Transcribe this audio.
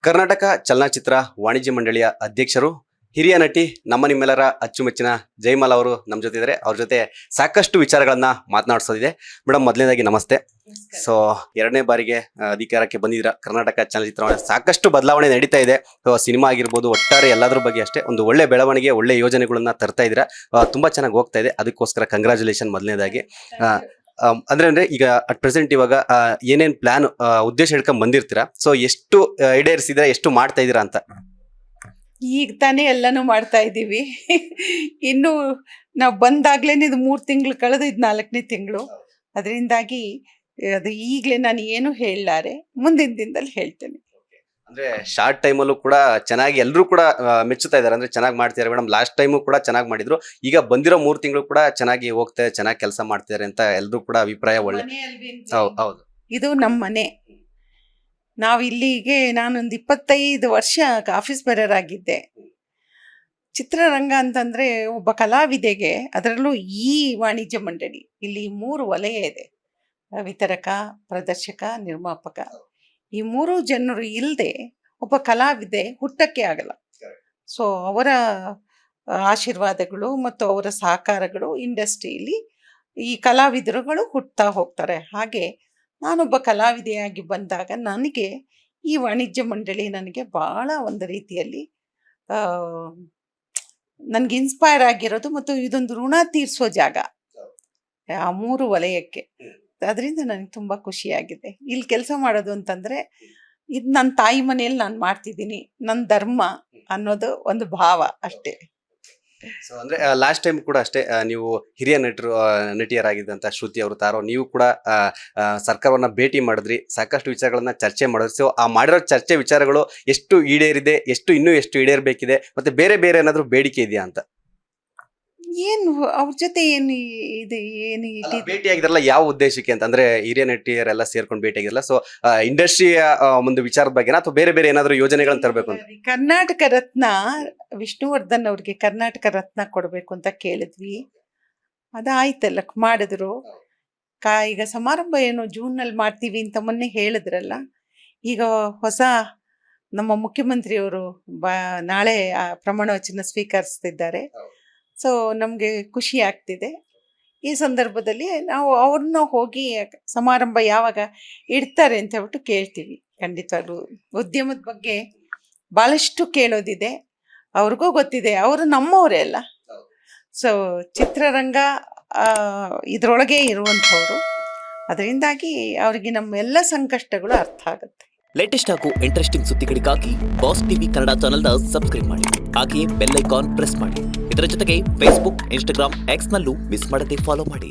ಕರ್ನಾಟಕ ಚಲನಚಿತ್ರ ವಾಣಿಜ್ಯ ಮಂಡಳಿಯ ಅಧ್ಯಕ್ಷರು, ಹಿರಿಯ ನಟಿ, ನಮ್ಮ ನಿಮ್ಮೆಲ್ಲರ ಅಚ್ಚುಮೆಚ್ಚಿನ ಜಯಮಾಲ ಅವರು ನಮ್ಮ ಜೊತೆ ಇದ್ದಾರೆ. ಅವ್ರ ಜೊತೆ ಸಾಕಷ್ಟು ವಿಚಾರಗಳನ್ನ ಮಾತನಾಡಿಸೋದಿದೆ. ಮೇಡಮ್, ಮೊದಲನೇದಾಗಿ ನಮಸ್ತೆ. ಸೊ ಎರಡನೇ ಬಾರಿಗೆ ಅಧಿಕಾರಕ್ಕೆ ಬಂದಿದ್ದೀರಾ. ಕರ್ನಾಟಕ ಚಲನಚಿತ್ರ ಸಾಕಷ್ಟು ಬದಲಾವಣೆ ನಡೀತಾ ಇದೆ. ಸಿನಿಮಾ ಆಗಿರ್ಬೋದು, ಒಟ್ಟಾರೆ ಎಲ್ಲದ್ರ ಬಗ್ಗೆ ಅಷ್ಟೇ ಒಂದು ಒಳ್ಳೆ ಬೆಳವಣಿಗೆ, ಒಳ್ಳೆ ಯೋಜನೆಗಳನ್ನ ತರ್ತಾ ಇದ್ದೀರಾ. ತುಂಬಾ ಚೆನ್ನಾಗಿ ಹೋಗ್ತಾ ಇದೆ. ಅದಕ್ಕೋಸ್ಕರ ಕಂಗ್ರಾಚುಲೇಷನ್ ಮೊದಲನೇದಾಗಿ. ಅಂದ್ರೆ ಈಗ ಅಟ್ ಪ್ರೆಸೆಂಟ್ ಇವಾಗ ಏನೇನ್ ಪ್ಲಾನ್ ಉದ್ದೇಶ ಹಿಡ್ಕೊಂಡ್ ಬಂದಿರ್ತೀರಾ, ಸೊ ಎಷ್ಟು ಈಡೇರಿಸಿದ್ರೆ ಎಷ್ಟು ಮಾಡ್ತಾ ಇದೀರಾ ಅಂತ? ಈಗ ತಾನೇ ಎಲ್ಲನೂ ಮಾಡ್ತಾ ಇದ್ದೀವಿ. ಇನ್ನು ನಾವು ಬಂದಾಗ್ಲೇನೆ ಇದು 3 ತಿಂಗಳು ಕಳೆದು ಇದು 4ನೇ ತಿಂಗಳು. ಅದರಿಂದಾಗಿ ಅದು ಈಗಲೇ ನಾನು ಏನು ಹೇಳಲಾರೆ, ಮುಂದಿನ ದಿನದಲ್ಲಿ ಹೇಳ್ತೇನೆ. ಅಂದ್ರೆ ಶಾರ್ಟ್ ಟೈಮಲ್ಲೂ ಕೂಡ ಚೆನ್ನಾಗಿ ಎಲ್ಲರೂ ಕೂಡ ಮೆಚ್ಚುತ್ತಾ ಇದಾರೆ. ಅಂದ್ರೆ ಚೆನ್ನಾಗಿ ಮಾಡ್ತಿದ್ದಾರೆ ಮೇಡಮ್. ಲಾಸ್ಟ್ ಟೈಮು ಕೂಡ ಚೆನ್ನಾಗಿ ಮಾಡಿದ್ರು. ಈಗ ಬಂದಿರೋ 3 ತಿಂಗಳು ಕೂಡ ಚೆನ್ನಾಗಿ ಹೋಗ್ತಾರೆ, ಚೆನ್ನಾಗಿ ಕೆಲಸ ಮಾಡ್ತಿದ್ದಾರೆ ಅಂತ ಎಲ್ಲರೂ ಕೂಡ ಅಭಿಪ್ರಾಯ ಒಳ್ಳೆ. ಹೌದು, ಇದು ನಮ್ಮ ಮನೆ. ನಾವು ಇಲ್ಲಿಗೆ ನಾನೊಂದು 25 ವರ್ಷ ಆಫೀಸ್ ಬೇರರ್ ಆಗಿದ್ದೆ. ಚಿತ್ರರಂಗ ಅಂತಂದ್ರೆ ಒಬ್ಬ ಕಲಾವಿದೆಗೆ, ಅದರಲ್ಲೂ ಈ ವಾಣಿಜ್ಯ ಮಂಡಳಿ ಇಲ್ಲಿ 3 ವಲಯ ಇದೆ: ವಿತರಕ, ಪ್ರದರ್ಶಕ, ನಿರ್ಮಾಪಕ. ಈ 3 ಜನರು ಇಲ್ಲದೆ ಒಬ್ಬ ಕಲಾವಿದೆ ಹುಟ್ಟಕ್ಕೆ ಆಗಲ್ಲ. ಸೊ ಅವರ ಆಶೀರ್ವಾದಗಳು ಮತ್ತು ಅವರ ಸಹಕಾರಗಳು ಇಂಡಸ್ಟ್ರಿಯಲ್ಲಿ ಈ ಕಲಾವಿದರುಗಳು ಹುಟ್ಟುತ್ತಾ ಹೋಗ್ತಾರೆ. ಹಾಗೆ ನಾನೊಬ್ಬ ಕಲಾವಿದೆಯಾಗಿ ಬಂದಾಗ ನನಗೆ ಈ ವಾಣಿಜ್ಯ ಮಂಡಳಿ ನನಗೆ ಭಾಳ ಒಂದು ರೀತಿಯಲ್ಲಿ ನನಗೆ ಇನ್ಸ್ಪೈರ್ ಆಗಿರೋದು, ಮತ್ತು ಇದೊಂದು ಋಣ ತೀರಿಸೋ ಜಾಗ ಆ 3 ವಲಯಕ್ಕೆ. ಅದರಿಂದ ನನಗೆ ತುಂಬ ಖುಷಿಯಾಗಿದೆ. ಇಲ್ಲಿ ಕೆಲಸ ಮಾಡೋದು ಅಂತಂದರೆ ಇದು ನನ್ನ ತಾಯಿ ಮನೆಯಲ್ಲಿ ನಾನು ಮಾಡ್ತಿದ್ದೀನಿ, ನನ್ನ ಧರ್ಮ ಅನ್ನೋದು ಒಂದು ಭಾವ ಅಷ್ಟೇ. ಸೊ ಅಂದ್ರೆ ಲಾಸ್ಟ್ ಟೈಮ್ ಕೂಡ ಅಷ್ಟೇ, ನೀವು ಹಿರಿಯ ನಟಿಯರಾಗಿದ್ದಂತ ಶ್ರುತಿ ಅವರು, ತಾರೋ, ನೀವು ಕೂಡ ಸರ್ಕಾರವನ್ನ ಭೇಟಿ ಮಾಡಿದ್ರಿ, ಸಾಕಷ್ಟು ವಿಚಾರಗಳನ್ನ ಚರ್ಚೆ ಮಾಡಿದ್ರಿ. ಸೊ ಆ ಮಾಡಿರೋ ಚರ್ಚೆ ವಿಚಾರಗಳು ಎಷ್ಟು ಈಡೇರಿದೆ, ಎಷ್ಟು ಈಡೇರಬೇಕಿದೆ, ಮತ್ತೆ ಬೇರೆ ಬೇರೆ ಏನಾದ್ರು ಬೇಡಿಕೆ ಇದೆಯಾ ಅಂತ? ಏನು ಅವ್ರ ಜೊತೆ ಏನು ಇದು ಏನು ಭೇಟಿ ಆಗಿದ್ರಲ್ಲ, ಯಾವ ಉದ್ದೇಶಕ್ಕೆ ಅಂತ? ಅಂದ್ರೆ ಹಿರಿಯ ನಟಿಯರೆಲ್ಲ ಸೇರ್ಕೊಂಡು ಭೇಟಿ ಆಗಿರಲ್ಲ, ಸೊ ಇಂಡಸ್ಟ್ರಿಯ ಒಂದು ವಿಚಾರದ ಬಗ್ಗೆ ಅಥವಾ ಬೇರೆ ಬೇರೆ ಏನಾದ್ರು ಯೋಜನೆಗಳನ್ನ ತರಬೇಕು ಅಂತ? ಕರ್ನಾಟಕ ರತ್ನ ವಿಷ್ಣುವರ್ಧನ್ ಅವ್ರಿಗೆ ಕರ್ನಾಟಕ ರತ್ನ ಕೊಡಬೇಕು ಅಂತ ಕೇಳಿದ್ವಿ. ಅದಾಯ್ತಲ್ಲ, ಮಾಡಿದ್ರು. ಈಗ ಸಮಾರಂಭ ಏನು ಜೂನ್ನಲ್ಲಿ ಮಾಡ್ತೀವಿ ಅಂತ ಮೊನ್ನೆ ಹೇಳಿದ್ರಲ್ಲ. ಈಗ ಹೊಸ ನಮ್ಮ ಮುಖ್ಯಮಂತ್ರಿಯವರು ನಾಳೆ ಪ್ರಮಾಣ ವಚನ ಸ್ವೀಕರಿಸ್ತಿದ್ದಾರೆ. ಸೊ ನಮಗೆ ಖುಷಿ ಆಗ್ತಿದೆ. ಈ ಸಂದರ್ಭದಲ್ಲಿ ನಾವು ಅವ್ರನ್ನ ಹೋಗಿ ಸಮಾರಂಭ ಯಾವಾಗ ಇಡ್ತಾರೆ ಅಂತ ಹೇಳ್ಬಿಟ್ಟು ಕೇಳ್ತೀವಿ. ಖಂಡಿತವಾಗ್ಲೂ ಉದ್ಯಮದ ಬಗ್ಗೆ ಭಾಳಷ್ಟು ಕೇಳೋದಿದೆ. ಅವ್ರಿಗೂ ಗೊತ್ತಿದೆ, ಅವರು ನಮ್ಮವರೇ ಅಲ್ಲ. ಸೊ ಚಿತ್ರರಂಗ ಇದರೊಳಗೆ ಇರುವಂಥವ್ರು. ಅದರಿಂದಾಗಿ ಅವರಿಗೆ ನಮ್ಮ ಎಲ್ಲ ಸಂಕಷ್ಟಗಳು ಅರ್ಥ ಆಗುತ್ತೆ. ಲೇಟೆಸ್ಟ್ ಹಾಗೂ ಇಂಟ್ರೆಸ್ಟಿಂಗ್ ಸುದ್ದಿಗಳಿಗಾಗಿ ಬಾಸ್ ಟಿವಿ ಕನ್ನಡ ಚಾನೆಲ್ನ ಸಬ್ಸ್ಕ್ರೈಬ್ ಮಾಡಿ. ಹಾಗೆಯೇ ಬೆಲ್ ಐಕಾನ್ ಪ್ರೆಸ್ ಮಾಡಿ. ಇದರ ಜೊತೆಗೆ ಫೇಸ್ಬುಕ್, ಇನ್ಸ್ಟಾಗ್ರಾಮ್, ಎಕ್ಸ್ನಲ್ಲೂ ಮಿಸ್ ಮಾಡದೆ ಫಾಲೋ ಮಾಡಿ.